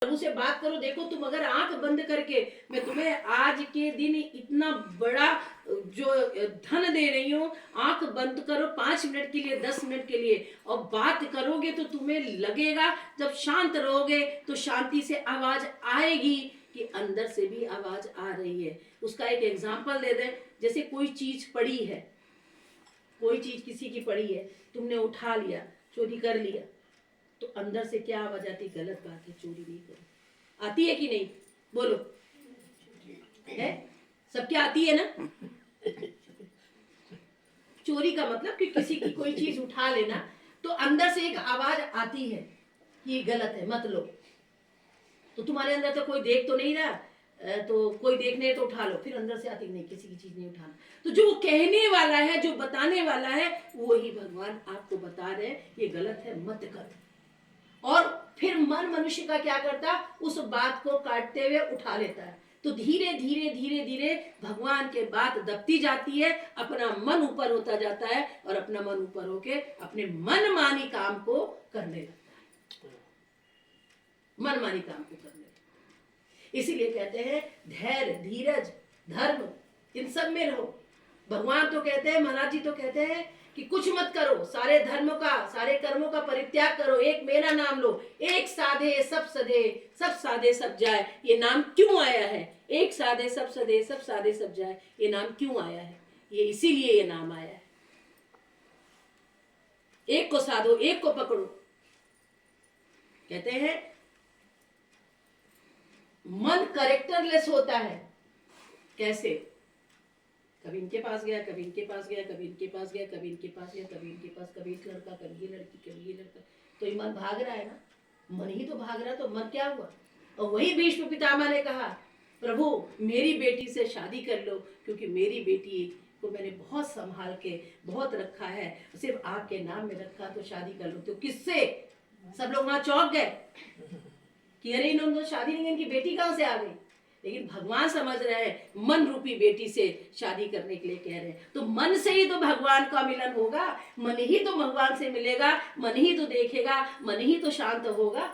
प्रभु से बात करो। देखो तुम अगर आंख बंद करके, मैं तुम्हें आज के दिन इतना बड़ा जो धन दे रही हूँ, आंख बंद करो 5 मिनट के लिए, 10 मिनट के लिए, और बात करोगे तो तुम्हें लगेगा, जब शांत रहोगे तो शांति से आवाज आएगी कि अंदर से भी आवाज आ रही है। उसका एक एग्जाम्पल दे दें, जैसे कोई चीज पड़ी है, कोई चीज किसी की पड़ी है, तुमने उठा लिया, चोरी कर लिया, तो अंदर से क्या आवाज आती? गलत बात है, चोरी नहीं करो। आती है कि नहीं? बोलो, है? सबके आती है ना? चोरी का मतलब कि किसी की कोई चीज उठा लेना, तो अंदर से एक आवाज आती है कि गलत है, मत लो। तो तुम्हारे अंदर तो कोई देख तो नहीं रहा, तो कोई देखने तो उठा लो, फिर अंदर से आती नहीं, किसी की चीज नहीं उठाना। तो जो कहने वाला है, जो बताने वाला है, वही भगवान आपको बता रहे हैं ये गलत है, मत कर। और फिर मन मनुष्य का क्या करता? उस बात को काटते हुए उठा लेता है। तो धीरे धीरे धीरे धीरे भगवान के बात दबती जाती है, अपना मन ऊपर होता जाता है, और अपना मन ऊपर होके अपने मनमानी काम को करने लगता है, मनमानी काम को करने लगता है। इसीलिए कहते हैं धैर्य, धीरज, धर्म, इन सब में रहो। भगवान तो कहते हैं, महाराज जी तो कहते हैं कि कुछ मत करो, सारे धर्मों का, सारे कर्मों का परित्याग करो, एक मेरा नाम लो। एक साधे सब सधे, सब साधे सब जाए, ये नाम क्यों आया है? एक साधे सब सधे, सब साधे सब जाए, ये नाम क्यों आया है? ये इसीलिए ये नाम आया है। एक को साधो, एक को पकड़ो। कहते हैं मन करेक्टरलेस होता है। कैसे? कभी इनके पास गया, कभी इनके पास गया, कभी इनके पास गया, कभी इनके पास गया, कभी इनके पास, कभी इस लड़का, कभी ये लड़की, कभी ये लड़का। तो ये मन भाग रहा है ना, मन ही तो भाग रहा है। तो मन क्या हुआ? और वही भीष्म पितामह ने कहा, प्रभु मेरी बेटी से शादी कर लो, क्योंकि मेरी बेटी को मैंने बहुत संभाल के बहुत रखा है, सिर्फ आपके नाम में रखा, तो शादी कर लो। तो किससे? सब लोग वहां चौंक गए कि अरे इन्होंने तो शादी नहीं, इनकी बेटी कहां से आ गई? लेकिन भगवान समझ रहे हैं, मन रूपी बेटी से शादी करने के लिए कह रहे हैं। तो मन से ही तो भगवान का मिलन होगा, मन ही तो भगवान से मिलेगा, मन ही तो देखेगा, मन ही तो शांत होगा।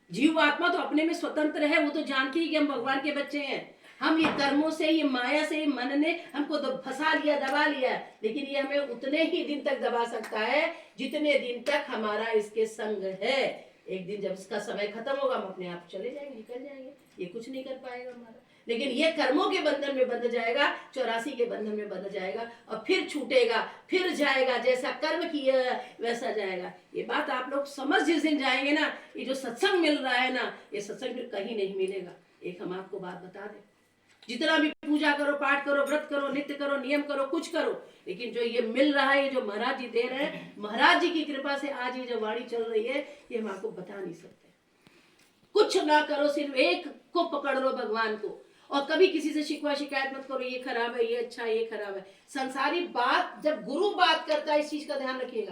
जीव आत्मा तो अपने में स्वतंत्र है, वो तो जानती है कि हम भगवान के बच्चे हैं। हम ये कर्मों से, ये माया से, ये मन ने हमको फंसा लिया, दबा लिया, लेकिन ये हमें उतने ही दिन तक दबा सकता है जितने दिन तक हमारा इसके संग है। एक दिन जब इसका समय खत्म होगा, हम अपने आप चले जाएंगे, निकल जाएंगे, ये कुछ नहीं कर पाएगा हमारा। लेकिन ये कर्मों के बंधन में बंध जाएगा, 84 के बंधन में बंध जाएगा, और फिर छूटेगा, फिर जाएगा, जैसा कर्म किया वैसा जाएगा। ये बात आप लोग समझ जिस दिन जाएंगे ना, ये जो सत्संग मिल रहा है ना, ये सत्संग फिर कहीं नहीं मिलेगा। एक हम आपको बात बता दें, जितना भी पूजा करो, पाठ करो, व्रत करो, नित्य करो, नियम करो, कुछ करो, लेकिन जो ये मिल रहा है, ये जो महाराज जी दे रहे हैं, महाराज जी की कृपा से आज ये जो वाणी चल रही है, ये हम आपको बता नहीं सकते। कुछ ना करो, सिर्फ एक को पकड़ लो, भगवान को। और कभी किसी से शिकवा शिकायत मत करो, ये खराब है, ये अच्छा है, ये खराब है। संसारी बात, जब गुरु बात करता है, इस चीज का ध्यान रखिएगा।